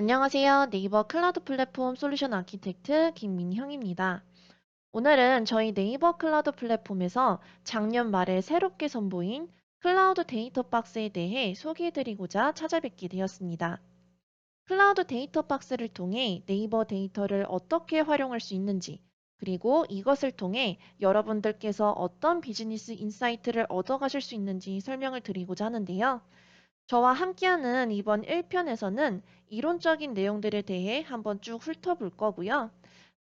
안녕하세요. 네이버 클라우드 플랫폼 솔루션 아키텍트 김민형입니다. 오늘은 저희 네이버 클라우드 플랫폼에서 작년 말에 새롭게 선보인 클라우드 데이터 박스에 대해 소개해드리고자 찾아뵙게 되었습니다. 클라우드 데이터 박스를 통해 네이버 데이터를 어떻게 활용할 수 있는지, 그리고 이것을 통해 여러분들께서 어떤 비즈니스 인사이트를 얻어가실 수 있는지 설명을 드리고자 하는데요. 저와 함께하는 이번 1편에서는 이론적인 내용들에 대해 한번 쭉 훑어볼 거고요.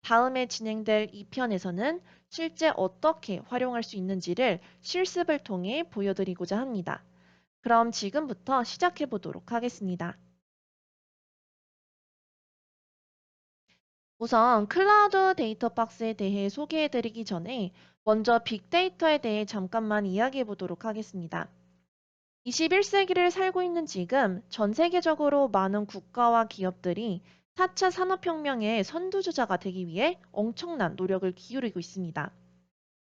다음에 진행될 2편에서는 실제 어떻게 활용할 수 있는지를 실습을 통해 보여드리고자 합니다. 그럼 지금부터 시작해 보도록 하겠습니다. 우선 클라우드 데이터 박스에 대해 소개해 드리기 전에 먼저 빅데이터에 대해 잠깐만 이야기해 보도록 하겠습니다. 21세기를 살고 있는 지금 전 세계적으로 많은 국가와 기업들이 4차 산업혁명의 선두주자가 되기 위해 엄청난 노력을 기울이고 있습니다.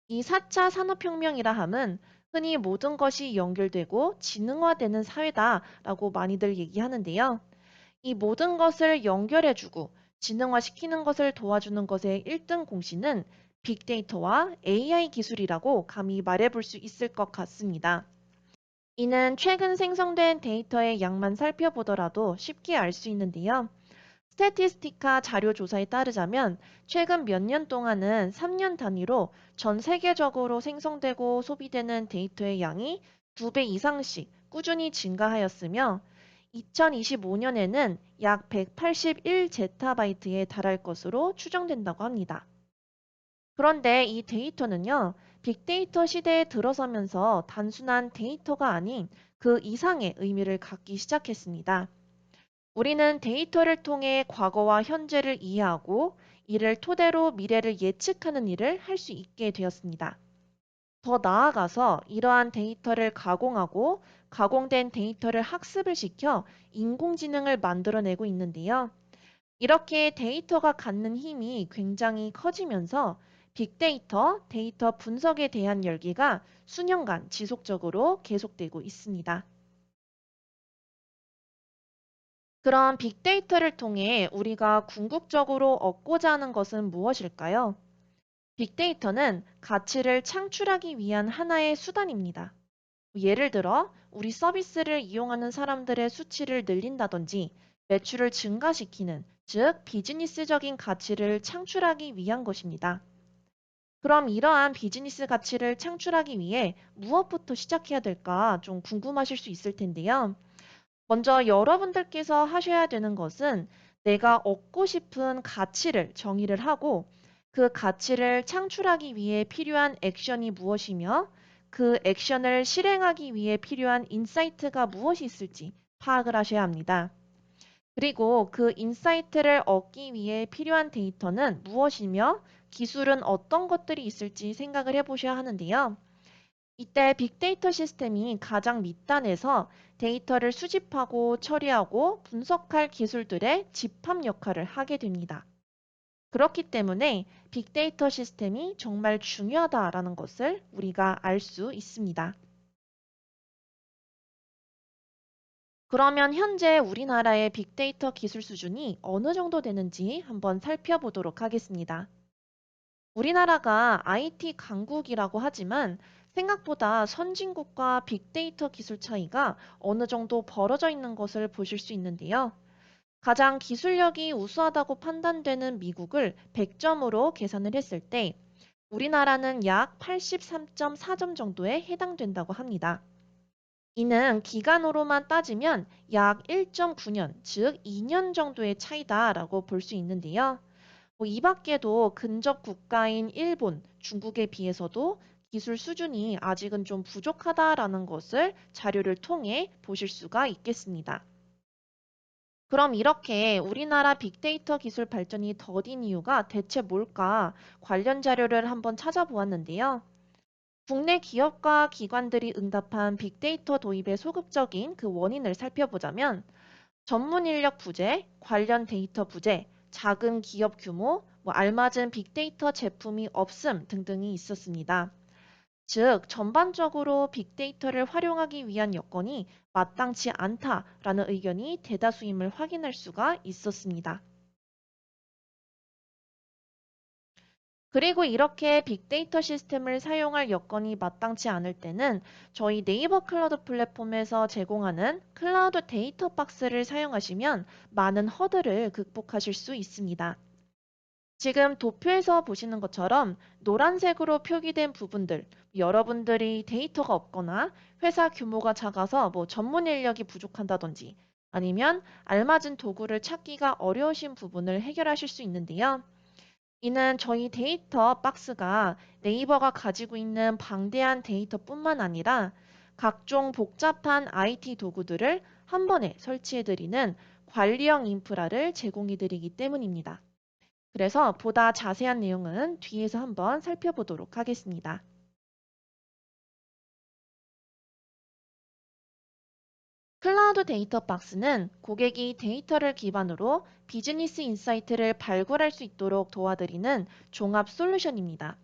이 4차 산업혁명이라 함은 흔히 모든 것이 연결되고 지능화되는 사회다라고 많이들 얘기하는데요. 이 모든 것을 연결해주고 지능화시키는 것을 도와주는 것의 1등 공신은 빅데이터와 AI 기술이라고 감히 말해볼 수 있을 것 같습니다. 이는 최근 생성된 데이터의 양만 살펴보더라도 쉽게 알 수 있는데요. 스태티스티카 자료 조사에 따르자면 최근 몇 년 동안은 3년 단위로 전 세계적으로 생성되고 소비되는 데이터의 양이 2배 이상씩 꾸준히 증가하였으며 2025년에는 약 181제타바이트에 달할 것으로 추정된다고 합니다. 그런데 이 데이터는요, 빅데이터 시대에 들어서면서 단순한 데이터가 아닌 그 이상의 의미를 갖기 시작했습니다. 우리는 데이터를 통해 과거와 현재를 이해하고 이를 토대로 미래를 예측하는 일을 할 수 있게 되었습니다. 더 나아가서 이러한 데이터를 가공하고 가공된 데이터를 학습을 시켜 인공지능을 만들어내고 있는데요. 이렇게 데이터가 갖는 힘이 굉장히 커지면서 빅데이터, 데이터 분석에 대한 열기가 수년간 지속적으로 계속되고 있습니다. 그럼 빅데이터를 통해 우리가 궁극적으로 얻고자 하는 것은 무엇일까요? 빅데이터는 가치를 창출하기 위한 하나의 수단입니다. 예를 들어, 우리 서비스를 이용하는 사람들의 수치를 늘린다든지 매출을 증가시키는, 즉, 비즈니스적인 가치를 창출하기 위한 것입니다. 그럼 이러한 비즈니스 가치를 창출하기 위해 무엇부터 시작해야 될까 좀 궁금하실 수 있을 텐데요. 먼저 여러분들께서 하셔야 되는 것은 내가 얻고 싶은 가치를 정의를 하고 그 가치를 창출하기 위해 필요한 액션이 무엇이며 그 액션을 실행하기 위해 필요한 인사이트가 무엇이 있을지 파악을 하셔야 합니다. 그리고 그 인사이트를 얻기 위해 필요한 데이터는 무엇이며 기술은 어떤 것들이 있을지 생각을 해보셔야 하는데요. 이때 빅데이터 시스템이 가장 밑단에서 데이터를 수집하고 처리하고 분석할 기술들의 집합 역할을 하게 됩니다. 그렇기 때문에 빅데이터 시스템이 정말 중요하다라는 것을 우리가 알 수 있습니다. 그러면 현재 우리나라의 빅데이터 기술 수준이 어느 정도 되는지 한번 살펴보도록 하겠습니다. 우리나라가 IT 강국이라고 하지만 생각보다 선진국과 빅데이터 기술 차이가 어느 정도 벌어져 있는 것을 보실 수 있는데요. 가장 기술력이 우수하다고 판단되는 미국을 100점으로 계산을 했을 때 우리나라는 약 83.4점 정도에 해당된다고 합니다. 이는 기간으로만 따지면 약 1.9년, 즉 2년 정도의 차이다라고 볼 수 있는데요. 이 밖에도 근접 국가인 일본, 중국에 비해서도 기술 수준이 아직은 좀 부족하다라는 것을 자료를 통해 보실 수가 있겠습니다. 그럼 이렇게 우리나라 빅데이터 기술 발전이 더딘 이유가 대체 뭘까 관련 자료를 한번 찾아보았는데요. 국내 기업과 기관들이 응답한 빅데이터 도입의 소극적인 그 원인을 살펴보자면 전문 인력 부재, 관련 데이터 부재, 작은 기업 규모, 알맞은 빅데이터 제품이 없음 등등이 있었습니다. 즉, 전반적으로 빅데이터를 활용하기 위한 여건이 마땅치 않다라는 의견이 대다수임을 확인할 수가 있었습니다. 그리고 이렇게 빅데이터 시스템을 사용할 여건이 마땅치 않을 때는 저희 네이버 클라우드 플랫폼에서 제공하는 클라우드 데이터 박스를 사용하시면 많은 허들을 극복하실 수 있습니다. 지금 도표에서 보시는 것처럼 노란색으로 표기된 부분들, 여러분들이 데이터가 없거나 회사 규모가 작아서 전문 인력이 부족한다든지 아니면 알맞은 도구를 찾기가 어려우신 부분을 해결하실 수 있는데요. 이는 저희 데이터 박스가 네이버가 가지고 있는 방대한 데이터뿐만 아니라 각종 복잡한 IT 도구들을 한 번에 설치해드리는 관리형 인프라를 제공해드리기 때문입니다. 그래서 보다 자세한 내용은 뒤에서 한번 살펴보도록 하겠습니다. 클라우드 데이터 박스는 고객이 데이터를 기반으로 비즈니스 인사이트를 발굴할 수 있도록 도와드리는 종합 솔루션입니다.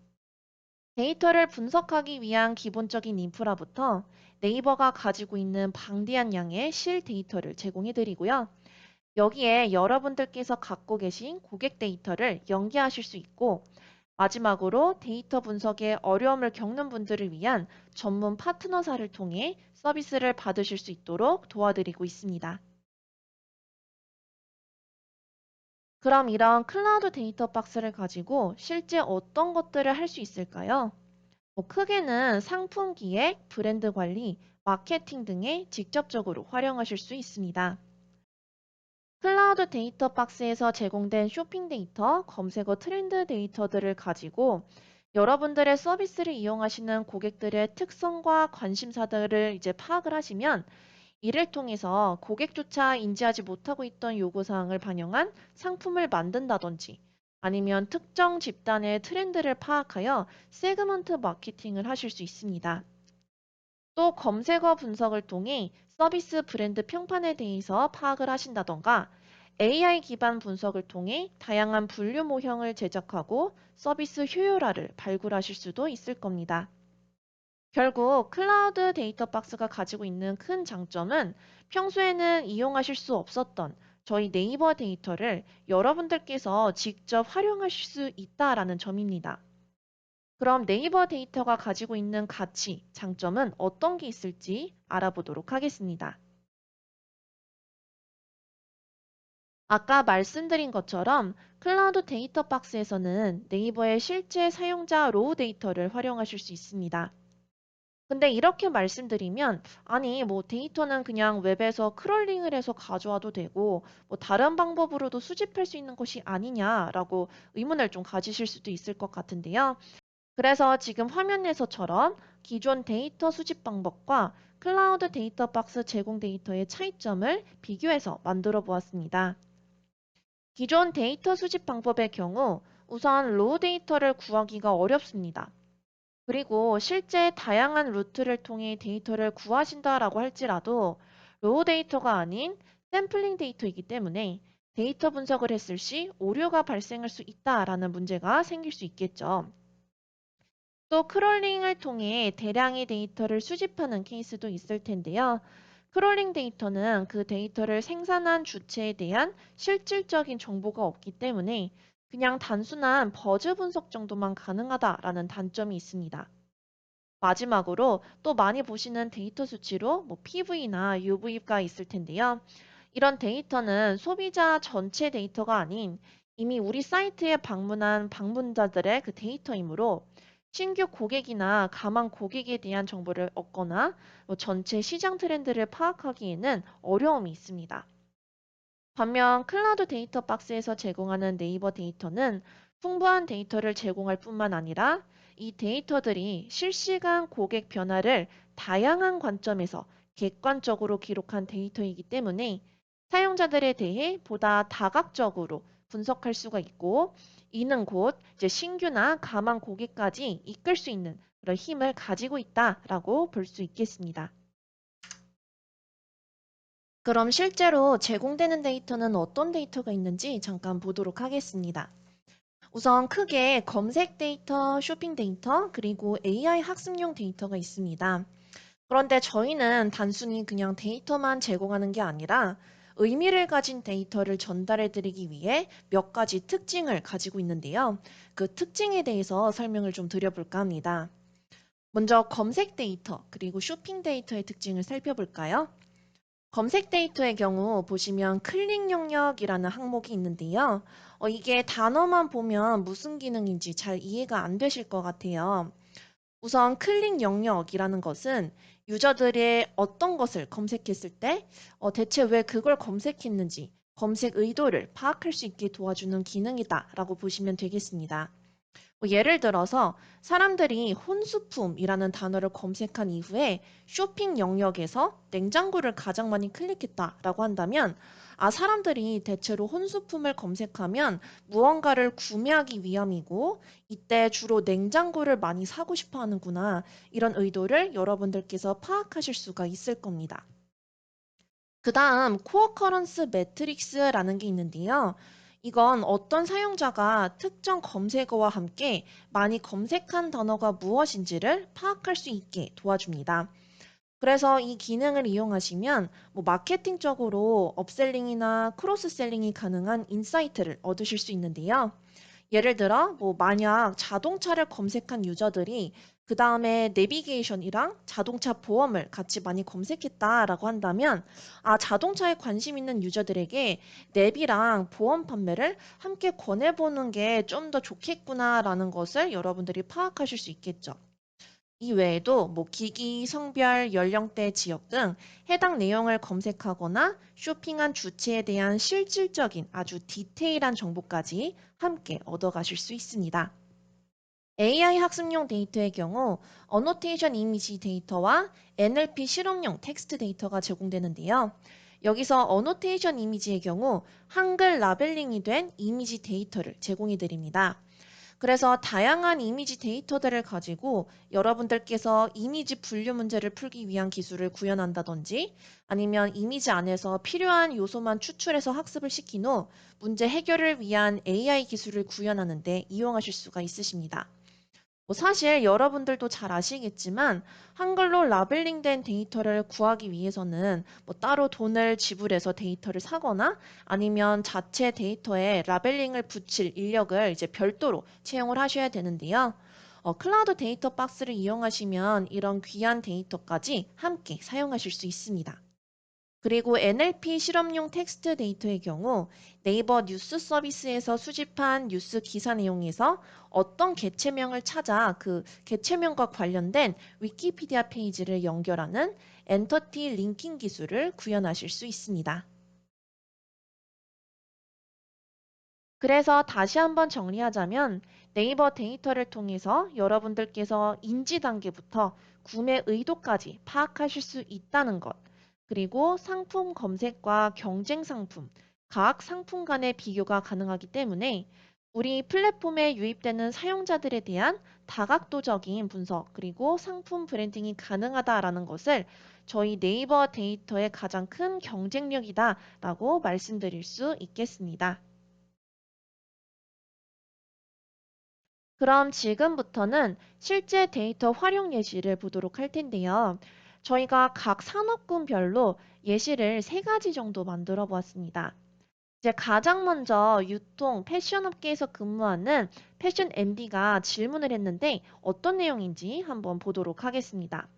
데이터를 분석하기 위한 기본적인 인프라부터 네이버가 가지고 있는 방대한 양의 실 데이터를 제공해드리고요. 여기에 여러분들께서 갖고 계신 고객 데이터를 연계하실 수 있고, 마지막으로 데이터 분석에 어려움을 겪는 분들을 위한 전문 파트너사를 통해 서비스를 받으실 수 있도록 도와드리고 있습니다. 그럼 이런 클라우드 데이터 박스를 가지고 실제 어떤 것들을 할 수 있을까요? 크게는 상품 기획, 브랜드 관리, 마케팅 등에 직접적으로 활용하실 수 있습니다. 클라우드 데이터 박스에서 제공된 쇼핑 데이터, 검색어 트렌드 데이터들을 가지고 여러분들의 서비스를 이용하시는 고객들의 특성과 관심사들을 이제 파악을 하시면 이를 통해서 고객조차 인지하지 못하고 있던 요구사항을 반영한 상품을 만든다든지 아니면 특정 집단의 트렌드를 파악하여 세그먼트 마케팅을 하실 수 있습니다. 또 검색어 분석을 통해 서비스 브랜드 평판에 대해서 파악을 하신다던가 AI 기반 분석을 통해 다양한 분류 모형을 제작하고 서비스 효율화를 발굴하실 수도 있을 겁니다. 결국 클라우드 데이터 박스가 가지고 있는 큰 장점은 평소에는 이용하실 수 없었던 저희 네이버 데이터를 여러분들께서 직접 활용하실 수 있다라는 점입니다. 그럼 네이버 데이터가 가지고 있는 가치, 장점은 어떤 게 있을지 알아보도록 하겠습니다. 아까 말씀드린 것처럼 클라우드 데이터 박스에서는 네이버의 실제 사용자 로우 데이터를 활용하실 수 있습니다. 근데 이렇게 말씀드리면, 아니, 데이터는 그냥 웹에서 크롤링을 해서 가져와도 되고, 다른 방법으로도 수집할 수 있는 것이 아니냐라고 의문을 좀 가지실 수도 있을 것 같은데요. 그래서 지금 화면에서처럼 기존 데이터 수집 방법과 클라우드 데이터 박스 제공 데이터의 차이점을 비교해서 만들어 보았습니다. 기존 데이터 수집 방법의 경우 우선 로우 데이터를 구하기가 어렵습니다. 그리고 실제 다양한 루트를 통해 데이터를 구하신다라고 할지라도 로우 데이터가 아닌 샘플링 데이터이기 때문에 데이터 분석을 했을 시 오류가 발생할 수 있다라는 문제가 생길 수 있겠죠. 또 크롤링을 통해 대량의 데이터를 수집하는 케이스도 있을 텐데요. 크롤링 데이터는 그 데이터를 생산한 주체에 대한 실질적인 정보가 없기 때문에 그냥 단순한 버즈 분석 정도만 가능하다라는 단점이 있습니다. 마지막으로 또 많이 보시는 데이터 수치로 PV나 UV가 있을 텐데요. 이런 데이터는 소비자 전체 데이터가 아닌 이미 우리 사이트에 방문한 방문자들의 그 데이터이므로 신규 고객이나 가망 고객에 대한 정보를 얻거나 전체 시장 트렌드를 파악하기에는 어려움이 있습니다. 반면 클라우드 데이터 박스에서 제공하는 네이버 데이터는 풍부한 데이터를 제공할 뿐만 아니라 이 데이터들이 실시간 고객 변화를 다양한 관점에서 객관적으로 기록한 데이터이기 때문에 사용자들에 대해 보다 다각적으로 분석할 수가 있고 이는 곧 이제 신규나 가망 고객까지 이끌 수 있는 그런 힘을 가지고 있다라고 볼 수 있겠습니다. 그럼 실제로 제공되는 데이터는 어떤 데이터가 있는지 잠깐 보도록 하겠습니다. 우선 크게 검색 데이터, 쇼핑 데이터, 그리고 AI 학습용 데이터가 있습니다. 그런데 저희는 단순히 그냥 데이터만 제공하는 게 아니라 의미를 가진 데이터를 전달해 드리기 위해 몇 가지 특징을 가지고 있는데요. 그 특징에 대해서 설명을 좀 드려볼까 합니다. 먼저 검색 데이터, 그리고 쇼핑 데이터의 특징을 살펴볼까요? 검색 데이터의 경우 보시면 클릭 영역이라는 항목이 있는데요. 이게 단어만 보면 무슨 기능인지 잘 이해가 안 되실 것 같아요. 우선 클릭 영역이라는 것은 유저들이 어떤 것을 검색했을 때 대체 왜 그걸 검색했는지 검색 의도를 파악할 수 있게 도와주는 기능이다라고 보시면 되겠습니다. 예를 들어서 사람들이 혼수품이라는 단어를 검색한 이후에 쇼핑 영역에서 냉장고를 가장 많이 클릭했다라고 한다면 사람들이 대체로 혼수품을 검색하면 무언가를 구매하기 위함이고 이때 주로 냉장고를 많이 사고 싶어 하는구나 이런 의도를 여러분들께서 파악하실 수가 있을 겁니다. 그 다음 코어 커런스 매트릭스라는 게 있는데요. 이건 어떤 사용자가 특정 검색어와 함께 많이 검색한 단어가 무엇인지를 파악할 수 있게 도와줍니다. 그래서 이 기능을 이용하시면 마케팅적으로 업셀링이나 크로스셀링이 가능한 인사이트를 얻으실 수 있는데요. 예를 들어, 만약 자동차를 검색한 유저들이 그 다음에 내비게이션이랑 자동차 보험을 같이 많이 검색했다라고 한다면, 자동차에 관심 있는 유저들에게 내비랑 보험 판매를 함께 권해보는 게 좀 더 좋겠구나라는 것을 여러분들이 파악하실 수 있겠죠. 이 외에도 기기, 성별, 연령대, 지역 등 해당 내용을 검색하거나 쇼핑한 주체에 대한 실질적인 아주 디테일한 정보까지 함께 얻어가실 수 있습니다. AI 학습용 데이터의 경우 어노테이션 이미지 데이터와 NLP 실험용 텍스트 데이터가 제공되는데요. 여기서 어노테이션 이미지의 경우 한글 라벨링이 된 이미지 데이터를 제공해 드립니다. 그래서 다양한 이미지 데이터들을 가지고 여러분들께서 이미지 분류 문제를 풀기 위한 기술을 구현한다든지 아니면 이미지 안에서 필요한 요소만 추출해서 학습을 시킨 후 문제 해결을 위한 AI 기술을 구현하는 데 이용하실 수가 있으십니다. 사실 여러분들도 잘 아시겠지만 한글로 라벨링된 데이터를 구하기 위해서는 따로 돈을 지불해서 데이터를 사거나 아니면 자체 데이터에 라벨링을 붙일 인력을 이제 별도로 채용을 하셔야 되는데요. 클라우드 데이터 박스를 이용하시면 이런 귀한 데이터까지 함께 사용하실 수 있습니다. 그리고 NLP 실험용 텍스트 데이터의 경우 네이버 뉴스 서비스에서 수집한 뉴스 기사 내용에서 어떤 개체명을 찾아 그 개체명과 관련된 위키피디아 페이지를 연결하는 엔터티 링킹 기술을 구현하실 수 있습니다. 그래서 다시 한번 정리하자면 네이버 데이터를 통해서 여러분들께서 인지 단계부터 구매 의도까지 파악하실 수 있다는 것, 그리고 상품 검색과 경쟁 상품, 각 상품 간의 비교가 가능하기 때문에 우리 플랫폼에 유입되는 사용자들에 대한 다각도적인 분석, 그리고 상품 브랜딩이 가능하다라는 것을 저희 네이버 데이터의 가장 큰 경쟁력이다라고 말씀드릴 수 있겠습니다. 그럼 지금부터는 실제 데이터 활용 예시를 보도록 할 텐데요. 저희가 각 산업군별로 예시를 세 가지 정도 만들어 보았습니다. 이제 가장 먼저 유통, 패션 업계에서 근무하는 패션 MD가 질문을 했는데 어떤 내용인지 한번 보도록 하겠습니다.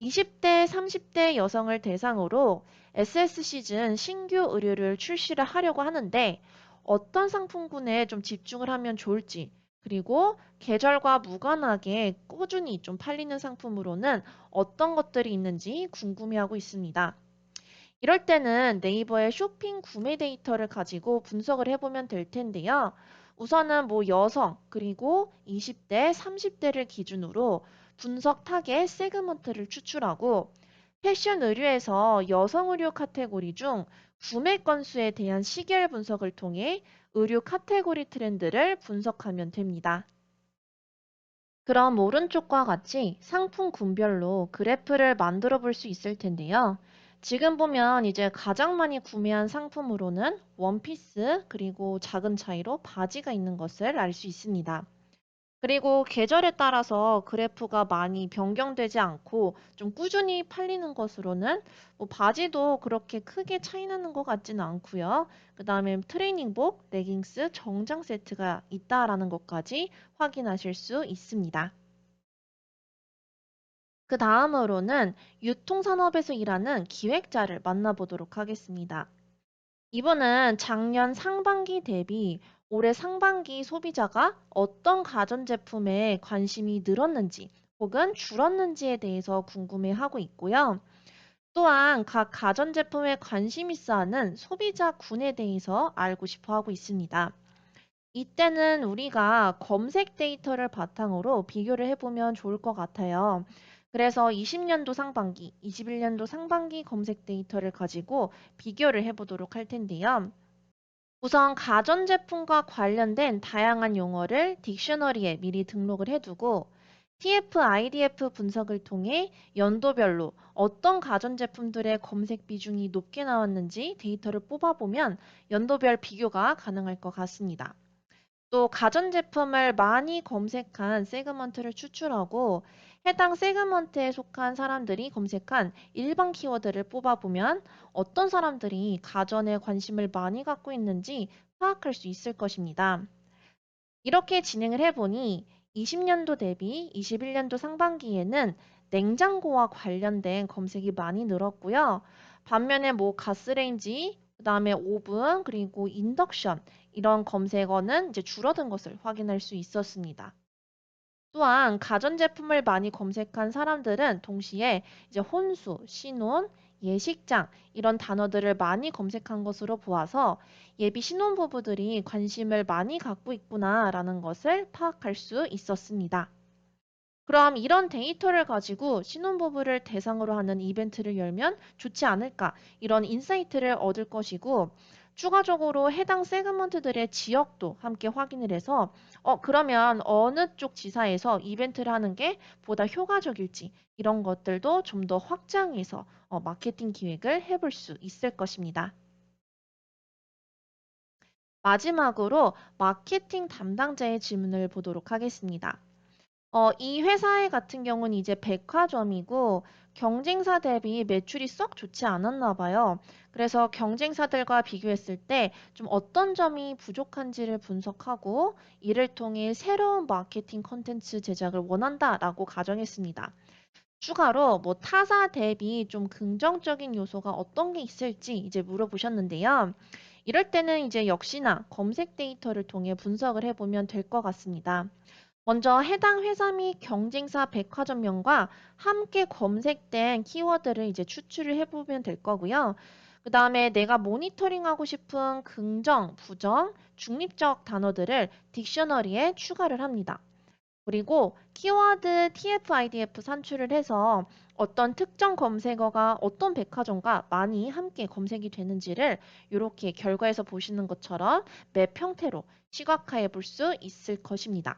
20대, 30대 여성을 대상으로 SS 시즌 신규 의류를 출시를 하려고 하는데 어떤 상품군에 좀 집중을 하면 좋을지, 그리고 계절과 무관하게 꾸준히 좀 팔리는 상품으로는 어떤 것들이 있는지 궁금해하고 있습니다. 이럴 때는 네이버의 쇼핑 구매 데이터를 가지고 분석을 해보면 될 텐데요. 우선은 여성, 그리고 20대, 30대를 기준으로 분석 타겟 세그먼트를 추출하고 패션 의류에서 여성 의류 카테고리 중 구매 건수에 대한 시계열 분석을 통해 의류 카테고리 트렌드를 분석하면 됩니다. 그럼 오른쪽과 같이 상품 군별로 그래프를 만들어 볼 수 있을 텐데요. 지금 보면 이제 가장 많이 구매한 상품으로는 원피스, 그리고 작은 차이로 바지가 있는 것을 알 수 있습니다. 그리고 계절에 따라서 그래프가 많이 변경되지 않고 좀 꾸준히 팔리는 것으로는 뭐 바지도 그렇게 크게 차이 나는 것 같지는 않고요. 그 다음에 트레이닝복, 레깅스, 정장 세트가 있다라는 것까지 확인하실 수 있습니다. 그 다음으로는 유통산업에서 일하는 기획자를 만나보도록 하겠습니다. 이분은 작년 상반기 대비 올해 상반기 소비자가 어떤 가전제품에 관심이 늘었는지 혹은 줄었는지에 대해서 궁금해하고 있고요. 또한 각 가전제품에 관심 있어 하는 소비자 군에 대해서 알고 싶어 하고 있습니다. 이때는 우리가 검색 데이터를 바탕으로 비교를 해보면 좋을 것 같아요. 그래서 20년도 상반기, 21년도 상반기 검색 데이터를 가지고 비교를 해보도록 할 텐데요. 우선 가전제품과 관련된 다양한 용어를 딕셔너리에 미리 등록을 해두고 TF-IDF 분석을 통해 연도별로 어떤 가전제품들의 검색 비중이 높게 나왔는지 데이터를 뽑아보면 연도별 비교가 가능할 것 같습니다. 또 가전제품을 많이 검색한 세그먼트를 추출하고 해당 세그먼트에 속한 사람들이 검색한 일반 키워드를 뽑아보면 어떤 사람들이 가전에 관심을 많이 갖고 있는지 파악할 수 있을 것입니다. 이렇게 진행을 해보니 20년도 대비 21년도 상반기에는 냉장고와 관련된 검색이 많이 늘었고요. 반면에 뭐 가스레인지, 그다음에 오븐, 그리고 인덕션 이런 검색어는 이제 줄어든 것을 확인할 수 있었습니다. 또한 가전제품을 많이 검색한 사람들은 동시에 이제 혼수, 신혼, 예식장 이런 단어들을 많이 검색한 것으로 보아서 예비 신혼부부들이 관심을 많이 갖고 있구나라는 것을 파악할 수 있었습니다. 그럼 이런 데이터를 가지고 신혼부부를 대상으로 하는 이벤트를 열면 좋지 않을까? 이런 인사이트를 얻을 것이고, 추가적으로 해당 세그먼트들의 지역도 함께 확인을 해서, 그러면 어느 쪽 지사에서 이벤트를 하는 게 보다 효과적일지, 이런 것들도 좀 더 확장해서 마케팅 기획을 해볼 수 있을 것입니다. 마지막으로 마케팅 담당자의 질문을 보도록 하겠습니다. 이 회사의 같은 경우는 이제 백화점이고 경쟁사 대비 매출이 썩 좋지 않았나 봐요. 그래서 경쟁사들과 비교했을 때 좀 어떤 점이 부족한지를 분석하고 이를 통해 새로운 마케팅 컨텐츠 제작을 원한다라고 가정했습니다. 추가로 뭐 타사 대비 좀 긍정적인 요소가 어떤 게 있을지 이제 물어보셨는데요. 이럴 때는 이제 역시나 검색 데이터를 통해 분석을 해보면 될 것 같습니다. 먼저 해당 회사 및 경쟁사 백화점명과 함께 검색된 키워드를 이제 추출을 해보면 될 거고요. 그 다음에 내가 모니터링하고 싶은 긍정, 부정, 중립적 단어들을 딕셔너리에 추가를 합니다. 그리고 키워드 TF-IDF 산출을 해서 어떤 특정 검색어가 어떤 백화점과 많이 함께 검색이 되는지를 이렇게 결과에서 보시는 것처럼 맵 형태로 시각화해 볼 수 있을 것입니다.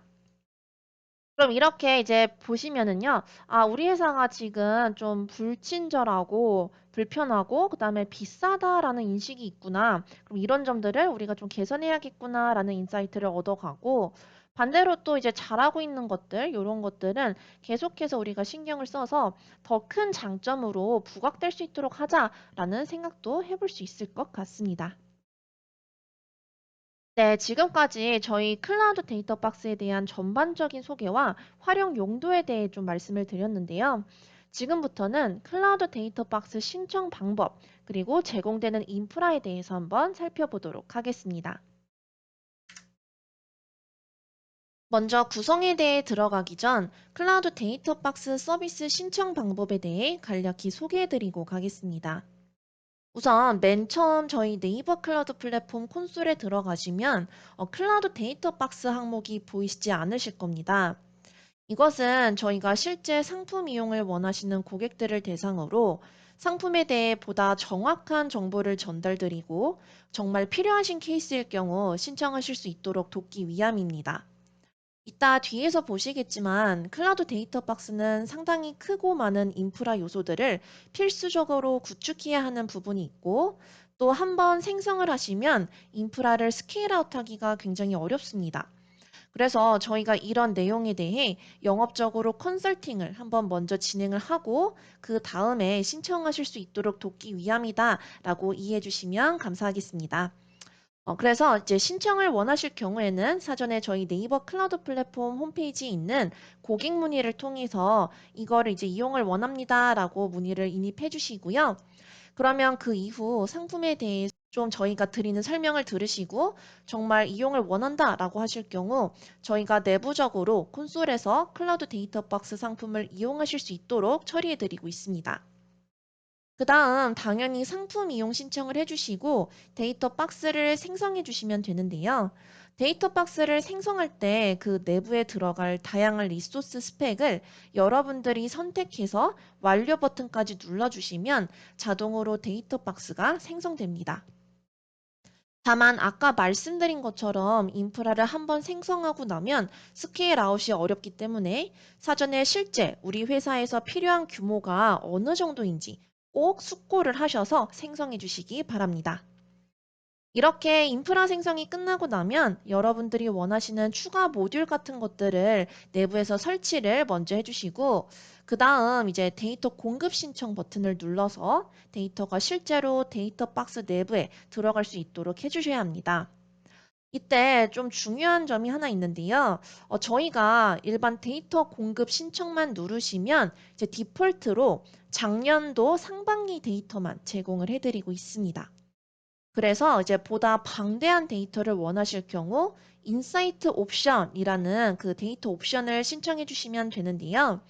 그럼 이렇게 이제 보시면은요, 아, 우리 회사가 지금 좀 불친절하고 불편하고 그다음에 비싸다라는 인식이 있구나. 그럼 이런 점들을 우리가 좀 개선해야겠구나라는 인사이트를 얻어가고 반대로 또 이제 잘하고 있는 것들, 이런 것들은 계속해서 우리가 신경을 써서 더 큰 장점으로 부각될 수 있도록 하자라는 생각도 해볼 수 있을 것 같습니다. 네, 지금까지 저희 클라우드 데이터 박스에 대한 전반적인 소개와 활용 용도에 대해 좀 말씀을 드렸는데요. 지금부터는 클라우드 데이터 박스 신청 방법, 그리고 제공되는 인프라에 대해서 한번 살펴보도록 하겠습니다. 먼저 구성에 대해 들어가기 전 클라우드 데이터 박스 서비스 신청 방법에 대해 간략히 소개해드리고 가겠습니다. 우선 맨 처음 저희 네이버 클라우드 플랫폼 콘솔에 들어가시면 클라우드 데이터 박스 항목이 보이시지 않으실 겁니다. 이것은 저희가 실제 상품 이용을 원하시는 고객들을 대상으로 상품에 대해 보다 정확한 정보를 전달드리고 정말 필요하신 케이스일 경우 신청하실 수 있도록 돕기 위함입니다. 이따 뒤에서 보시겠지만 클라우드 데이터 박스는 상당히 크고 많은 인프라 요소들을 필수적으로 구축해야 하는 부분이 있고 또 한번 생성을 하시면 인프라를 스케일아웃 하기가 굉장히 어렵습니다. 그래서 저희가 이런 내용에 대해 영업적으로 컨설팅을 한번 먼저 진행을 하고 그 다음에 신청하실 수 있도록 돕기 위함이다라고 이해해 주시면 감사하겠습니다. 그래서 이제 신청을 원하실 경우에는 사전에 저희 네이버 클라우드 플랫폼 홈페이지에 있는 고객 문의를 통해서 이거를 이제 이용을 원합니다라고 문의를 인입해 주시고요. 그러면 그 이후 상품에 대해 좀 저희가 드리는 설명을 들으시고 정말 이용을 원한다라고 하실 경우 저희가 내부적으로 콘솔에서 클라우드 데이터 박스 상품을 이용하실 수 있도록 처리해 드리고 있습니다. 그다음 당연히 상품 이용 신청을 해주시고 데이터 박스를 생성해 주시면 되는데요. 데이터 박스를 생성할 때 그 내부에 들어갈 다양한 리소스 스펙을 여러분들이 선택해서 완료 버튼까지 눌러주시면 자동으로 데이터 박스가 생성됩니다. 다만 아까 말씀드린 것처럼 인프라를 한번 생성하고 나면 스케일 아웃이 어렵기 때문에 사전에 실제 우리 회사에서 필요한 규모가 어느 정도인지 꼭 숙고를 하셔서 생성해 주시기 바랍니다. 이렇게 인프라 생성이 끝나고 나면 여러분들이 원하시는 추가 모듈 같은 것들을 내부에서 설치를 먼저 해주시고, 그 다음 이제 데이터 공급 신청 버튼을 눌러서 데이터가 실제로 데이터 박스 내부에 들어갈 수 있도록 해주셔야 합니다. 이때 좀 중요한 점이 하나 있는데요. 저희가 일반 데이터 공급 신청만 누르시면 이제 디폴트로 작년도 상반기 데이터만 제공을 해드리고 있습니다. 그래서 이제 보다 방대한 데이터를 원하실 경우 인사이트 옵션이라는 그 데이터 옵션을 신청해 주시면 되는데요.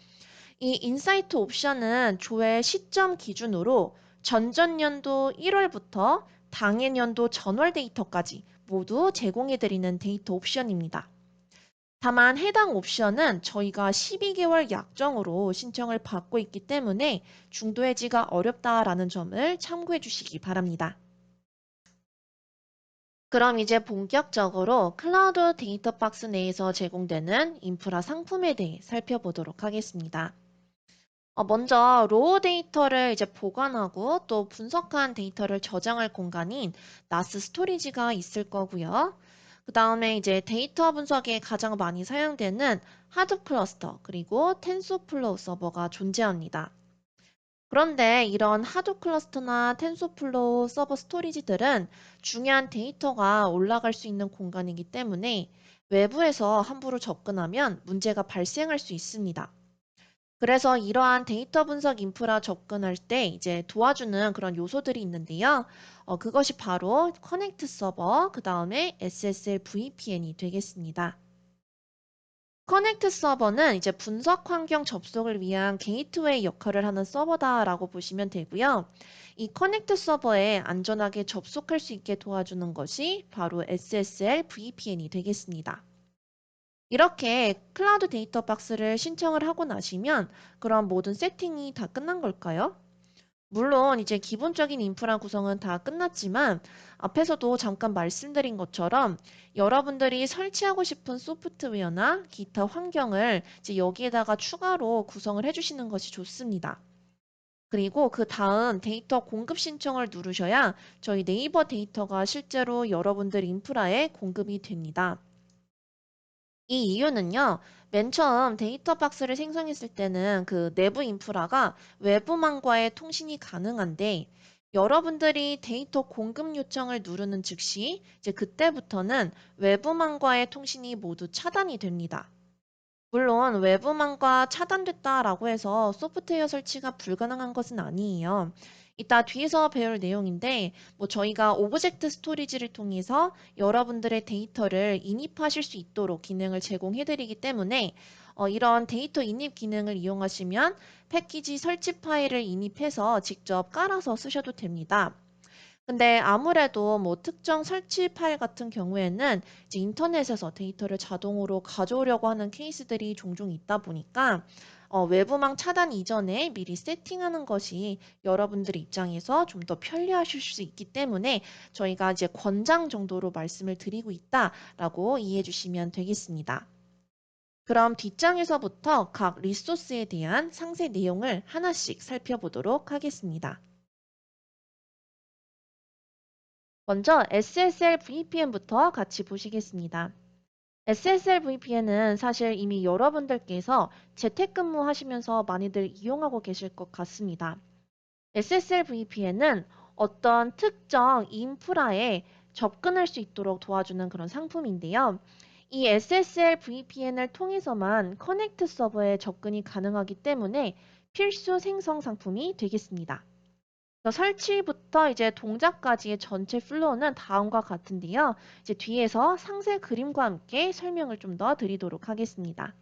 이 인사이트 옵션은 조회 시점 기준으로 전전년도 1월부터 당해년도 전월 데이터까지 모두 제공해 드리는 데이터 옵션입니다. 다만 해당 옵션은 저희가 12개월 약정으로 신청을 받고 있기 때문에 중도 해지가 어렵다라는 점을 참고해 주시기 바랍니다. 그럼 이제 본격적으로 클라우드 데이터 박스 내에서 제공되는 인프라 상품에 대해 살펴보도록 하겠습니다. 먼저 로우 데이터를 이제 보관하고 또 분석한 데이터를 저장할 공간인 나스 스토리지가 있을 거고요. 그 다음에 이제 데이터 분석에 가장 많이 사용되는 하드 클러스터 그리고 텐소플로우 서버가 존재합니다. 그런데 이런 하드 클러스터나 텐소플로우 서버 스토리지들은 중요한 데이터가 올라갈 수 있는 공간이기 때문에 외부에서 함부로 접근하면 문제가 발생할 수 있습니다. 그래서 이러한 데이터 분석 인프라 접근할 때 이제 도와주는 그런 요소들이 있는데요. 그것이 바로 커넥트 서버, 그 다음에 SSL VPN이 되겠습니다. 커넥트 서버는 이제 분석 환경 접속을 위한 게이트웨이 역할을 하는 서버다라고 보시면 되고요. 이 커넥트 서버에 안전하게 접속할 수 있게 도와주는 것이 바로 SSL VPN이 되겠습니다. 이렇게 클라우드 데이터 박스를 신청을 하고 나시면 그런 모든 세팅이 다 끝난 걸까요? 물론 이제 기본적인 인프라 구성은 다 끝났지만 앞에서도 잠깐 말씀드린 것처럼 여러분들이 설치하고 싶은 소프트웨어나 기타 환경을 이제 여기에다가 추가로 구성을 해주시는 것이 좋습니다. 그리고 그 다음 데이터 공급 신청을 누르셔야 저희 네이버 데이터가 실제로 여러분들 인프라에 공급이 됩니다. 이 이유는요, 맨 처음 데이터 박스를 생성했을 때는 그 내부 인프라가 외부망과의 통신이 가능한데, 여러분들이 데이터 공급 요청을 누르는 즉시 이제 그때부터는 외부망과의 통신이 모두 차단이 됩니다. 물론 외부망과 차단됐다라고 해서 소프트웨어 설치가 불가능한 것은 아니에요. 이따 뒤에서 배울 내용인데, 뭐 저희가 오브젝트 스토리지를 통해서 여러분들의 데이터를 인입하실 수 있도록 기능을 제공해드리기 때문에 이런 데이터 인입 기능을 이용하시면 패키지 설치 파일을 인입해서 직접 깔아서 쓰셔도 됩니다. 근데 아무래도 뭐 특정 설치 파일 같은 경우에는 이제 인터넷에서 데이터를 자동으로 가져오려고 하는 케이스들이 종종 있다 보니까 외부망 차단 이전에 미리 세팅하는 것이 여러분들 입장에서 좀 더 편리하실 수 있기 때문에 저희가 이제 권장 정도로 말씀을 드리고 있다라고 이해해 주시면 되겠습니다. 그럼 뒷장에서부터 각 리소스에 대한 상세 내용을 하나씩 살펴보도록 하겠습니다. 먼저 SSL VPN부터 같이 보시겠습니다. SSL VPN은 사실 이미 여러분들께서 재택근무하시면서 많이들 이용하고 계실 것 같습니다. SSL VPN은 어떤 특정 인프라에 접근할 수 있도록 도와주는 그런 상품인데요. 이 SSL VPN을 통해서만 커넥트 서버에 접근이 가능하기 때문에 필수 생성 상품이 되겠습니다. 설치부터 이제 동작까지의 전체 플로우는 다음과 같은데요. 이제 뒤에서 상세 그림과 함께 설명을 좀 더 드리도록 하겠습니다.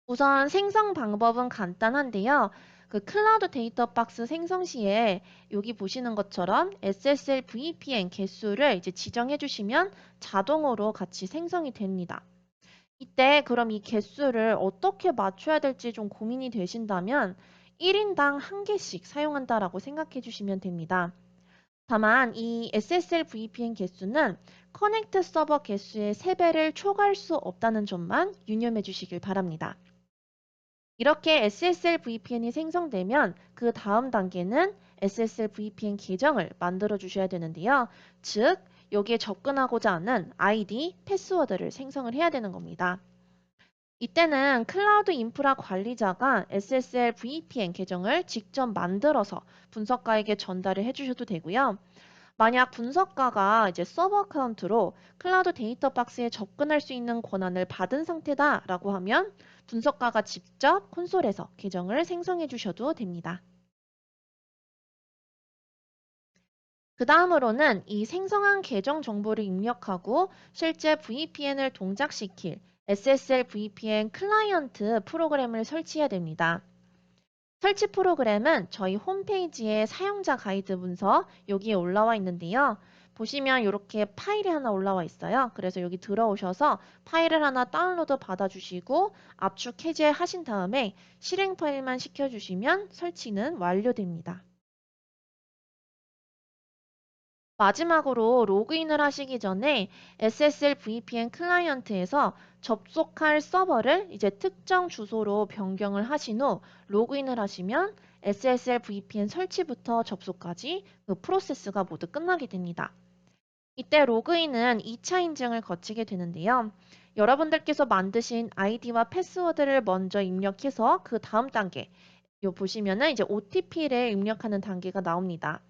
우선 생성 방법은 간단한데요. 그 클라우드 데이터 박스 생성 시에 여기 보시는 것처럼 SSL VPN 개수를 이제 지정해 주시면 자동으로 같이 생성이 됩니다. 이때 그럼 이 개수를 어떻게 맞춰야 될지 좀 고민이 되신다면 1인당 한 개씩 사용한다라고 생각해 주시면 됩니다. 다만 이 SSL VPN 개수는 커넥트 서버 개수의 3배를 초과할 수 없다는 점만 유념해 주시길 바랍니다. 이렇게 SSL VPN이 생성되면 그 다음 단계는 SSL VPN 계정을 만들어 주셔야 되는데요. 즉, 여기에 접근하고자 하는 아이디, 패스워드를 생성을 해야 되는 겁니다. 이때는 클라우드 인프라 관리자가 SSL VPN 계정을 직접 만들어서 분석가에게 전달을 해주셔도 되고요. 만약 분석가가 이제 서버 어카운트로 클라우드 데이터 박스에 접근할 수 있는 권한을 받은 상태다라고 하면 분석가가 직접 콘솔에서 계정을 생성해 주셔도 됩니다. 그 다음으로는 이 생성한 계정 정보를 입력하고 실제 VPN을 동작시킬 SSL VPN 클라이언트 프로그램을 설치해야 됩니다. 설치 프로그램은 저희 홈페이지의 사용자 가이드 문서 여기에 올라와 있는데요. 보시면 이렇게 파일이 하나 올라와 있어요. 그래서 여기 들어오셔서 파일을 하나 다운로드 받아주시고 압축 해제 하신 다음에 실행 파일만 시켜주시면 설치는 완료됩니다. 마지막으로 로그인을 하시기 전에 SSL VPN 클라이언트에서 접속할 서버를 이제 특정 주소로 변경을 하신 후 로그인을 하시면 SSL VPN 설치부터 접속까지 그 프로세스가 모두 끝나게 됩니다. 이때 로그인은 2차 인증을 거치게 되는데요. 여러분들께서 만드신 아이디와 패스워드를 먼저 입력해서 그 다음 단계, 요 보시면은 이제 OTP를 입력하는 단계가 나옵니다.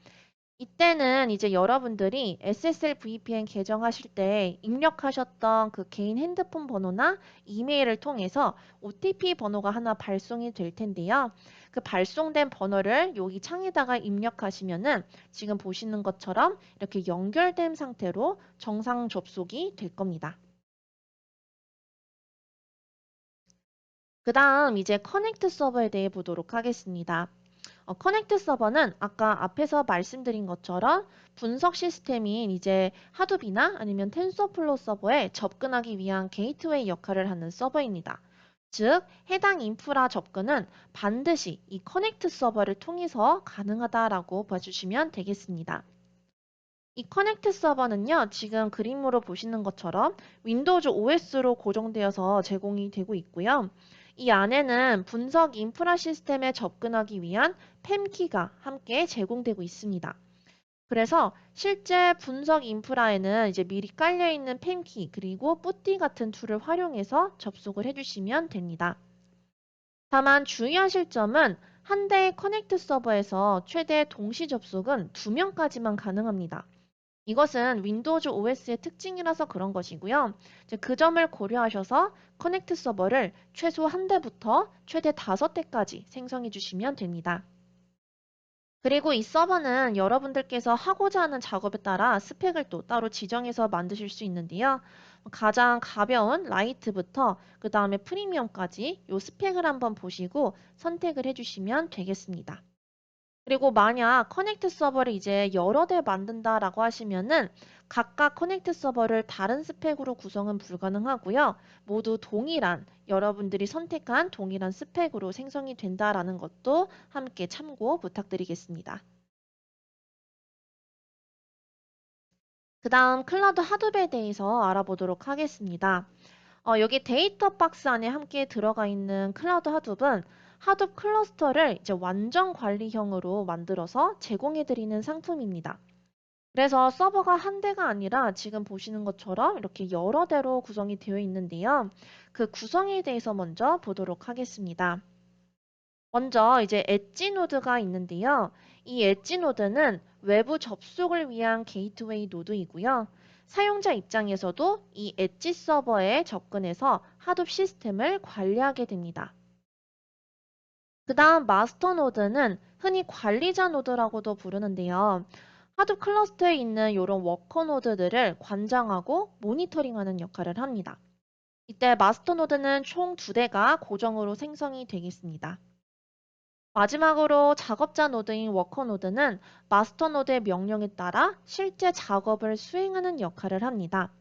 이때는 이제 여러분들이 SSL VPN 계정하실 때 입력하셨던 그 개인 핸드폰 번호나 이메일을 통해서 OTP 번호가 하나 발송이 될 텐데요. 그 발송된 번호를 여기 창에다가 입력하시면은 지금 보시는 것처럼 이렇게 연결된 상태로 정상 접속이 될 겁니다. 그 다음 이제 커넥트 서버에 대해 보도록 하겠습니다. 커넥트 서버는 아까 앞에서 말씀드린 것처럼 분석 시스템인 이제 하둡이나 아니면 텐서플로우 서버에 접근하기 위한 게이트웨이 역할을 하는 서버입니다. 즉, 해당 인프라 접근은 반드시 이 커넥트 서버를 통해서 가능하다라고 봐주시면 되겠습니다. 이 커넥트 서버는요, 지금 그림으로 보시는 것처럼 윈도우즈 OS로 고정되어서 제공이 되고 있고요. 이 안에는 분석 인프라 시스템에 접근하기 위한 팸키가 함께 제공되고 있습니다. 그래서 실제 분석 인프라에는 이제 미리 깔려 있는 팸키 그리고 뿌띠 같은 툴을 활용해서 접속을 해주시면 됩니다. 다만 주의하실 점은 한 대의 커넥트 서버에서 최대 동시 접속은 2명까지만 가능합니다. 이것은 윈도우즈 OS의 특징이라서 그런 것이고요. 이제 그 점을 고려하셔서 커넥트 서버를 최소 한 대부터 최대 5대까지 생성해 주시면 됩니다. 그리고 이 서버는 여러분들께서 하고자 하는 작업에 따라 스펙을 또 따로 지정해서 만드실 수 있는데요. 가장 가벼운 라이트부터 그 다음에 프리미엄까지 이 스펙을 한번 보시고 선택을 해주시면 되겠습니다. 그리고 만약 커넥트 서버를 이제 여러 대 만든다라고 하시면은 각각 커넥트 서버를 다른 스펙으로 구성은 불가능하고요. 모두 동일한 여러분들이 선택한 동일한 스펙으로 생성이 된다라는 것도 함께 참고 부탁드리겠습니다. 그다음 클라우드 하드웨어에 대해서 알아보도록 하겠습니다. 여기 데이터 박스 안에 함께 들어가 있는 클라우드 하둡은 하둡 클러스터를 이제 완전 관리형으로 만들어서 제공해드리는 상품입니다. 그래서 서버가 한 대가 아니라 지금 보시는 것처럼 이렇게 여러 대로 구성이 되어 있는데요. 그 구성에 대해서 먼저 보도록 하겠습니다. 먼저 이제 엣지 노드가 있는데요. 이 엣지 노드는 외부 접속을 위한 게이트웨이 노드이고요. 사용자 입장에서도 이 엣지 서버에 접근해서 하둡 시스템을 관리하게 됩니다. 그 다음 마스터 노드는 흔히 관리자 노드라고도 부르는데요. 하둡 클러스터에 있는 이런 워커 노드들을 관장하고 모니터링하는 역할을 합니다. 이때 마스터 노드는 총 두 대가 고정으로 생성이 되겠습니다. 마지막으로 작업자 노드인 워커 노드는 마스터 노드의 명령에 따라 실제 작업을 수행하는 역할을 합니다.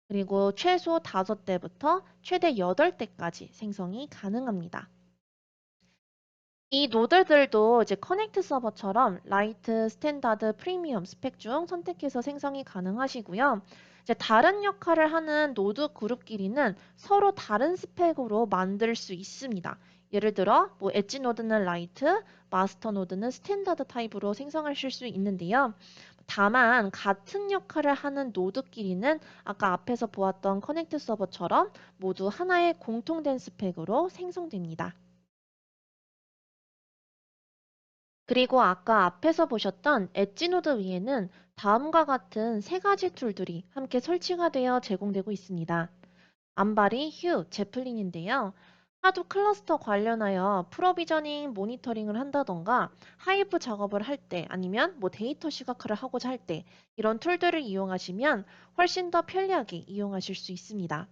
그리고 최소 5대부터 최대 8대까지 생성이 가능합니다. 이 노드들도 이제 커넥트 서버처럼 라이트, 스탠다드, 프리미엄 스펙 중 선택해서 생성이 가능하시고요. 이제 다른 역할을 하는 노드 그룹끼리는 서로 다른 스펙으로 만들 수 있습니다. 예를 들어 뭐 엣지 노드는 라이트, 마스터 노드는 스탠다드 타입으로 생성하실 수 있는데요. 다만 같은 역할을 하는 노드끼리는 아까 앞에서 보았던 커넥트 서버처럼 모두 하나의 공통된 스펙으로 생성됩니다. 그리고 아까 앞에서 보셨던 엣지 노드 위에는 다음과 같은 세 가지 툴들이 함께 설치가 되어 제공되고 있습니다. 암바리, 휴, 제플린인데요. 하드 클러스터 관련하여 프로비저닝, 모니터링을 한다던가 하이브 작업을 할 때 아니면 뭐 데이터 시각화를 하고자 할 때 이런 툴들을 이용하시면 훨씬 더 편리하게 이용하실 수 있습니다.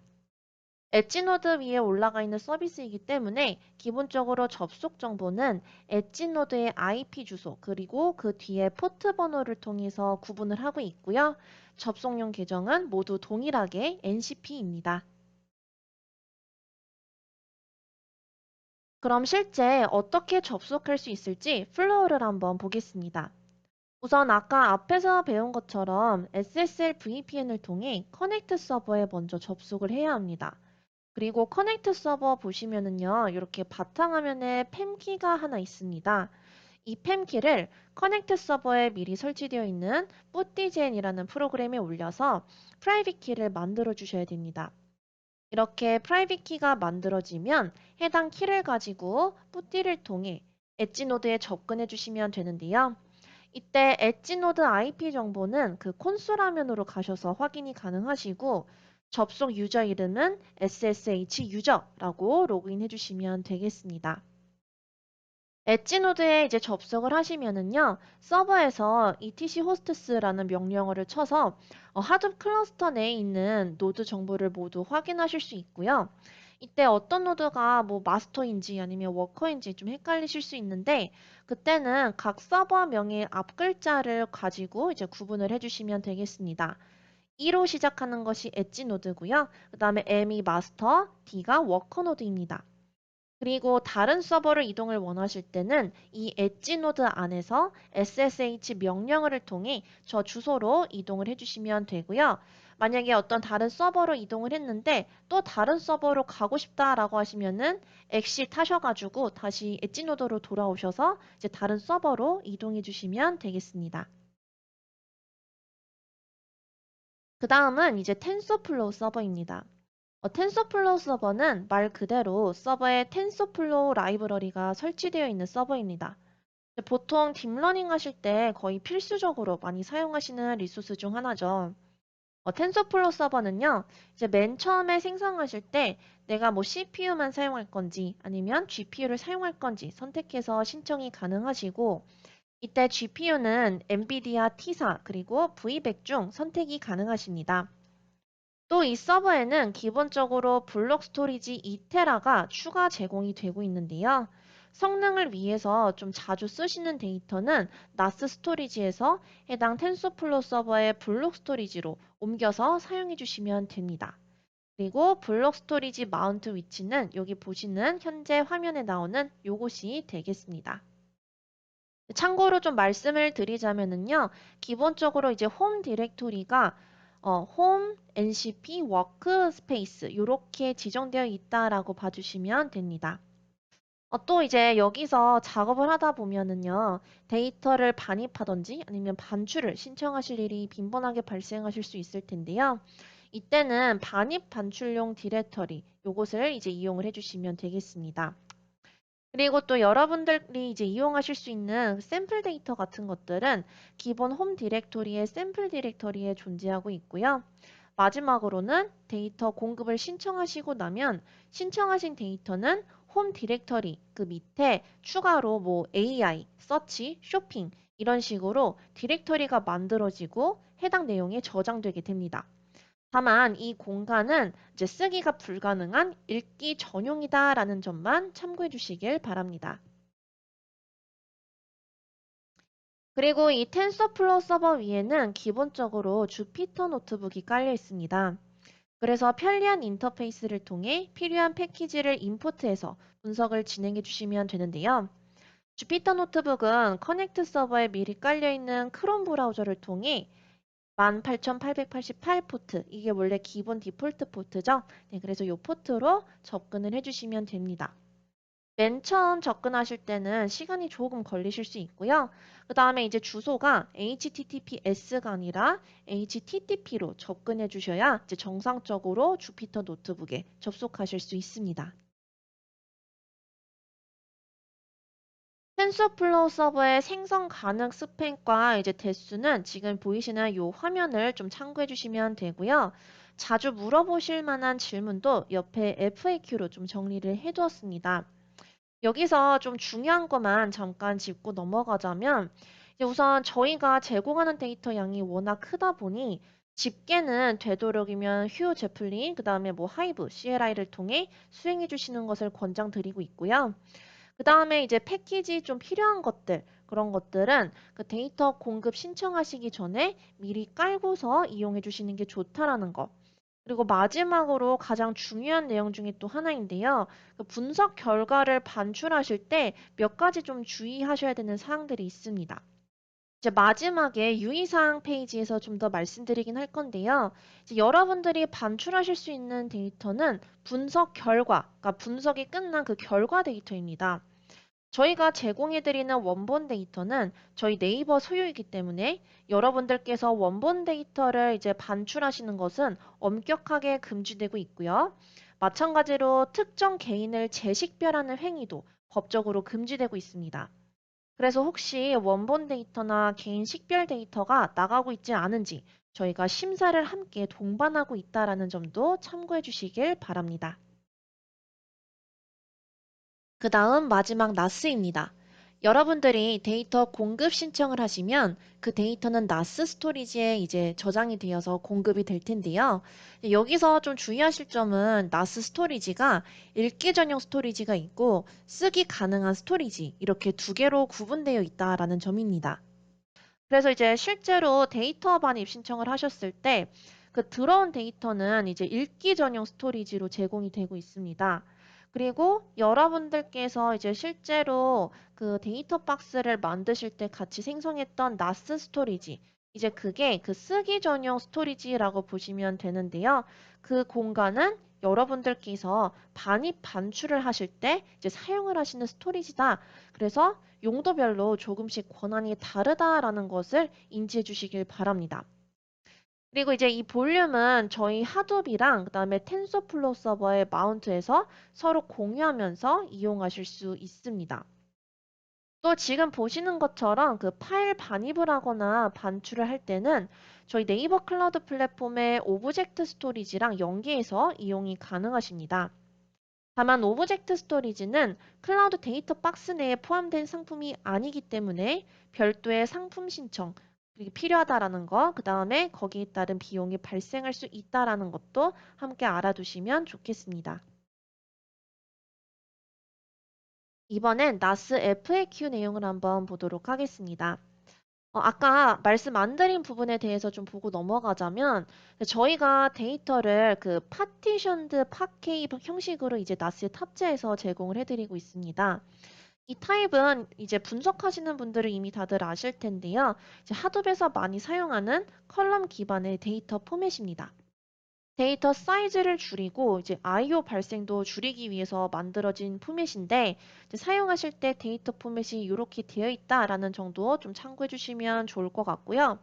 엣지노드 위에 올라가 있는 서비스이기 때문에 기본적으로 접속 정보는 엣지노드의 IP 주소 그리고 그 뒤에 포트 번호를 통해서 구분을 하고 있고요. 접속용 계정은 모두 동일하게 NCP입니다. 그럼 실제 어떻게 접속할 수 있을지 플로우를 한번 보겠습니다. 우선 아까 앞에서 배운 것처럼 SSL VPN을 통해 커넥트 서버에 먼저 접속을 해야 합니다. 그리고 커넥트 서버 보시면은요, 이렇게 바탕화면에 팸키가 하나 있습니다. 이 팸키를 커넥트 서버에 미리 설치되어 있는 뿌띠젠이라는 프로그램에 올려서 프라이빗 키를 만들어 주셔야 됩니다. 이렇게 프라이빗 키가 만들어지면 해당 키를 가지고 뿌띠를 통해 엣지 노드에 접근해 주시면 되는데요. 이때 엣지 노드 IP 정보는 그 콘솔 화면으로 가셔서 확인이 가능하시고 접속 유저 이름은 SSH 유저라고 로그인해 주시면 되겠습니다. 엣지 노드에 이제 접속을 하시면은요, 서버에서 etc 호스트스라는 명령어를 쳐서 하드 클러스터 내에 있는 노드 정보를 모두 확인하실 수 있고요. 이때 어떤 노드가 뭐 마스터인지 아니면 워커인지 좀 헷갈리실 수 있는데, 그때는 각 서버명의 앞 글자를 가지고 이제 구분을 해주시면 되겠습니다. E로 시작하는 것이 엣지 노드고요. 그 다음에 M이 마스터, D가 워커 노드입니다. 그리고 다른 서버를 이동을 원하실 때는 이 엣지 노드 안에서 SSH 명령어를 통해 저 주소로 이동을 해주시면 되고요. 만약에 어떤 다른 서버로 이동을 했는데 또 다른 서버로 가고 싶다라고 하시면은 exit 하셔가지고 다시 엣지 노드로 돌아오셔서 이제 다른 서버로 이동해 주시면 되겠습니다. 그 다음은 이제 텐서플로우 서버입니다. 텐서플로우 서버는 말 그대로 서버에 텐서플로우 라이브러리가 설치되어 있는 서버입니다. 보통 딥러닝 하실 때 거의 필수적으로 많이 사용하시는 리소스 중 하나죠. 텐서플로우 서버는요, 이제 맨 처음에 생성하실 때 내가 뭐 CPU만 사용할 건지 아니면 GPU를 사용할 건지 선택해서 신청이 가능하시고, 이때 GPU는 엔비디아 T사 그리고 V100 중 선택이 가능하십니다. 또 이 서버에는 기본적으로 블록 스토리지 2테라가 추가 제공이 되고 있는데요. 성능을 위해서 좀 자주 쓰시는 데이터는 나스 스토리지에서 해당 텐소플로 서버의 블록 스토리지로 옮겨서 사용해 주시면 됩니다. 그리고 블록 스토리지 마운트 위치는 여기 보시는 현재 화면에 나오는 요것이 되겠습니다. 참고로 좀 말씀을 드리자면은요, 기본적으로 이제 홈 디렉토리가 홈, NCP, 워크스페이스 이렇게 지정되어 있다라고 봐주시면 됩니다. 또 이제 여기서 작업을 하다 보면은요, 데이터를 반입하던지 아니면 반출을 신청하실 일이 빈번하게 발생하실 수 있을 텐데요. 이때는 반입 반출용 디렉터리 요것을 이제 이용을 해주시면 되겠습니다. 그리고 또 여러분들이 이제 이용하실 수 있는 샘플 데이터 같은 것들은 기본 홈 디렉토리의 샘플 디렉토리에 존재하고 있고요. 마지막으로는 데이터 공급을 신청하시고 나면 신청하신 데이터는 홈 디렉터리 그 밑에 추가로 뭐 AI, 서치, 쇼핑 이런 식으로 디렉터리가 만들어지고 해당 내용에 저장되게 됩니다. 다만 이 공간은 이제 쓰기가 불가능한 읽기 전용이다라는 점만 참고해 주시길 바랍니다. 그리고 이 텐서플로우 서버 위에는 기본적으로 주피터 노트북이 깔려 있습니다. 그래서 편리한 인터페이스를 통해 필요한 패키지를 임포트해서 분석을 진행해 주시면 되는데요. 주피터 노트북은 커넥트 서버에 미리 깔려 있는 크롬 브라우저를 통해 18888 포트, 이게 원래 기본 디폴트 포트죠. 네, 그래서 이 포트로 접근을 해주시면 됩니다. 맨 처음 접근하실 때는 시간이 조금 걸리실 수 있고요. 그 다음에 이제 주소가 HTTPS가 아니라 HTTP로 접근해 주셔야 이제 정상적으로 주피터 노트북에 접속하실 수 있습니다. 텐서플로우 서버의 생성 가능 스팸과 이제 대수는 지금 보이시는 이 화면을 좀 참고해 주시면 되고요. 자주 물어보실 만한 질문도 옆에 FAQ로 좀 정리를 해 두었습니다. 여기서 좀 중요한 것만 잠깐 짚고 넘어가자면 이제 우선 저희가 제공하는 데이터 양이 워낙 크다 보니 집계는 되도록이면 휴 제플린, 그 다음에 뭐 하이브, CLI를 통해 수행해 주시는 것을 권장드리고 있고요. 그 다음에 이제 패키지 좀 필요한 것들, 그런 것들은 그 데이터 공급 신청하시기 전에 미리 깔고서 이용해 주시는 게 좋다라는 거. 그리고 마지막으로 가장 중요한 내용 중에 또 하나인데요. 그 분석 결과를 반출하실 때 몇 가지 좀 주의하셔야 되는 사항들이 있습니다. 이제 마지막에 유의사항 페이지에서 좀 더 말씀드리긴 할 건데요. 이제 여러분들이 반출하실 수 있는 데이터는 분석 결과, 그러니까 분석이 끝난 그 결과 데이터입니다. 저희가 제공해드리는 원본 데이터는 저희 네이버 소유이기 때문에 여러분들께서 원본 데이터를 이제 반출하시는 것은 엄격하게 금지되고 있고요. 마찬가지로 특정 개인을 재식별하는 행위도 법적으로 금지되고 있습니다. 그래서 혹시 원본 데이터나 개인 식별 데이터가 나가고 있지 않은지 저희가 심사를 함께 동반하고 있다는 점도 참고해 주시길 바랍니다. 그 다음 마지막 나스입니다. 여러분들이 데이터 공급 신청을 하시면 그 데이터는 나스 스토리지에 이제 저장이 되어서 공급이 될 텐데요. 여기서 좀 주의하실 점은 나스 스토리지가 읽기 전용 스토리지가 있고 쓰기 가능한 스토리지 이렇게 두 개로 구분되어 있다라는 점입니다. 그래서 이제 실제로 데이터 반입 신청을 하셨을 때 그 들어온 데이터는 이제 읽기 전용 스토리지로 제공이 되고 있습니다. 그리고 여러분들께서 이제 실제로 그 데이터 박스를 만드실 때 같이 생성했던 나스 스토리지, 이제 그게 그 쓰기 전용 스토리지라고 보시면 되는데요. 그 공간은 여러분들께서 반입 반출을 하실 때 이제 사용을 하시는 스토리지다. 그래서 용도별로 조금씩 권한이 다르다라는 것을 인지해 주시길 바랍니다. 그리고 이제 이 볼륨은 저희 하둡이랑 그다음에 텐서플로우 서버의 마운트에서 서로 공유하면서 이용하실 수 있습니다. 또 지금 보시는 것처럼 그 파일 반입을 하거나 반출을 할 때는 저희 네이버 클라우드 플랫폼의 오브젝트 스토리지랑 연계해서 이용이 가능하십니다. 다만 오브젝트 스토리지는 클라우드 데이터 박스 내에 포함된 상품이 아니기 때문에 별도의 상품 신청 그리고 필요하다라는 거, 그 다음에 거기에 따른 비용이 발생할 수 있다라는 것도 함께 알아두시면 좋겠습니다. 이번엔 나스 FAQ 내용을 한번 보도록 하겠습니다. 아까 말씀 안 드린 부분에 대해서 좀 보고 넘어가자면 저희가 데이터를 그 파티션드 파케이 형식으로 이제 나스에 탑재해서 제공을 해드리고 있습니다. 이 타입은 이제 분석하시는 분들은 이미 다들 아실 텐데요. 이제 하둡에서 많이 사용하는 컬럼 기반의 데이터 포맷입니다. 데이터 사이즈를 줄이고 이제 I/O 발생도 줄이기 위해서 만들어진 포맷인데 이제 사용하실 때 데이터 포맷이 이렇게 되어 있다라는 정도 좀 참고해 주시면 좋을 것 같고요.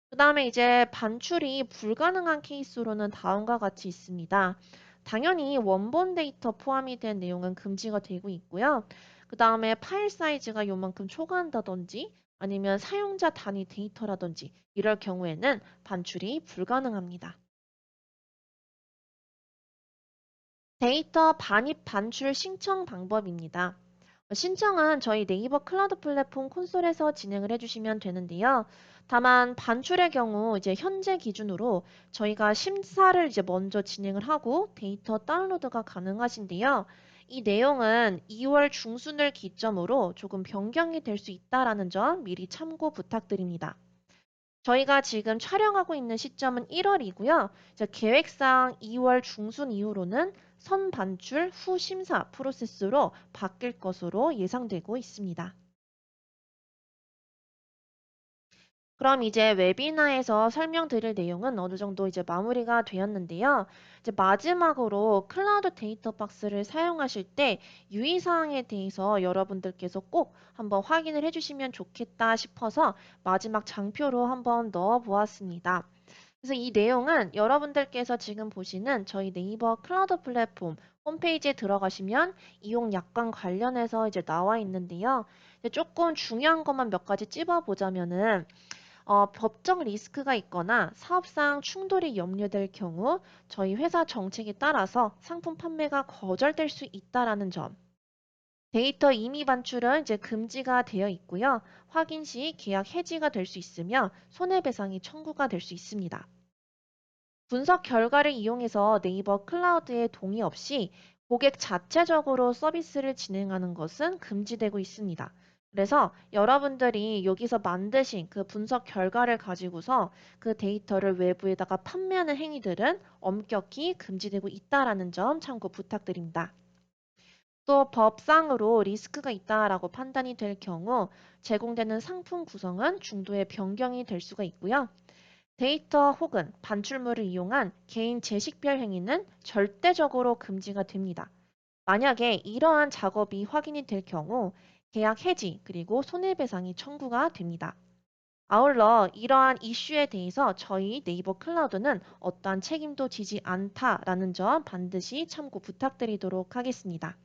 그다음에 이제 반출이 불가능한 케이스로는 다음과 같이 있습니다. 당연히 원본 데이터 포함이 된 내용은 금지가 되고 있고요. 그다음에 파일 사이즈가 요만큼 초과한다든지 아니면 사용자 단위 데이터라든지 이럴 경우에는 반출이 불가능합니다. 데이터 반입 반출 신청 방법입니다. 신청은 저희 네이버 클라우드 플랫폼 콘솔에서 진행을 해주시면 되는데요. 다만 반출의 경우 이제 현재 기준으로 저희가 심사를 이제 먼저 진행을 하고 데이터 다운로드가 가능하신데요. 이 내용은 2월 중순을 기점으로 조금 변경이 될 수 있다라는 점 미리 참고 부탁드립니다. 저희가 지금 촬영하고 있는 시점은 1월이고요. 계획상 2월 중순 이후로는 선반출 후 심사 프로세스로 바뀔 것으로 예상되고 있습니다. 그럼 이제 웨비나에서 설명드릴 내용은 어느 정도 이제 마무리가 되었는데요. 이제 마지막으로 클라우드 데이터 박스를 사용하실 때 유의사항에 대해서 여러분들께서 꼭 한번 확인을 해주시면 좋겠다 싶어서 마지막 장표로 한번 넣어 보았습니다. 그래서 이 내용은 여러분들께서 지금 보시는 저희 네이버 클라우드 플랫폼 홈페이지에 들어가시면 이용 약관 관련해서 이제 나와 있는데요. 이제 조금 중요한 것만 몇 가지 찝어보자면은 법적 리스크가 있거나 사업상 충돌이 염려될 경우 저희 회사 정책에 따라서 상품 판매가 거절될 수 있다라는 점. 데이터 임의 반출은 이제 금지가 되어 있고요. 확인 시 계약 해지가 될 수 있으며 손해배상이 청구가 될 수 있습니다. 분석 결과를 이용해서 네이버 클라우드의 동의 없이 고객 자체적으로 서비스를 진행하는 것은 금지되고 있습니다. 그래서 여러분들이 여기서 만드신 그 분석 결과를 가지고서 그 데이터를 외부에다가 판매하는 행위들은 엄격히 금지되고 있다라는 점 참고 부탁드립니다. 또 법상으로 리스크가 있다라고 판단이 될 경우 제공되는 상품 구성은 중도의 변경이 될 수가 있고요. 데이터 혹은 반출물을 이용한 개인 제식별 행위는 절대적으로 금지가 됩니다. 만약에 이러한 작업이 확인이 될 경우 계약 해지 그리고 손해배상이 청구가 됩니다. 아울러 이러한 이슈에 대해서 저희 네이버 클라우드는 어떠한 책임도 지지 않다라는 점 반드시 참고 부탁드리도록 하겠습니다.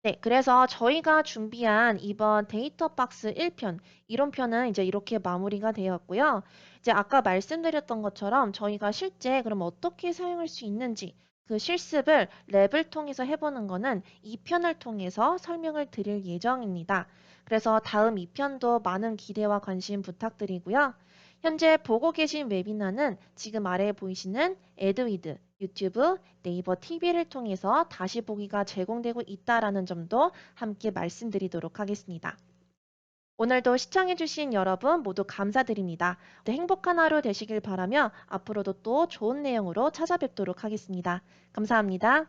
네, 그래서 저희가 준비한 이번 데이터 박스 1편, 이론편은 이제 이렇게 마무리가 되었고요. 이제 아까 말씀드렸던 것처럼 저희가 실제 그럼 어떻게 사용할 수 있는지 그 실습을 랩을 통해서 해보는 거는 2편을 통해서 설명을 드릴 예정입니다. 그래서 다음 2편도 많은 기대와 관심 부탁드리고요. 현재 보고 계신 웨비나는 지금 아래에 보이시는 에드위드, 유튜브, 네이버 TV를 통해서 다시 보기가 제공되고 있다라는 점도 함께 말씀드리도록 하겠습니다. 오늘도 시청해주신 여러분 모두 감사드립니다. 네, 행복한 하루 되시길 바라며 앞으로도 또 좋은 내용으로 찾아뵙도록 하겠습니다. 감사합니다.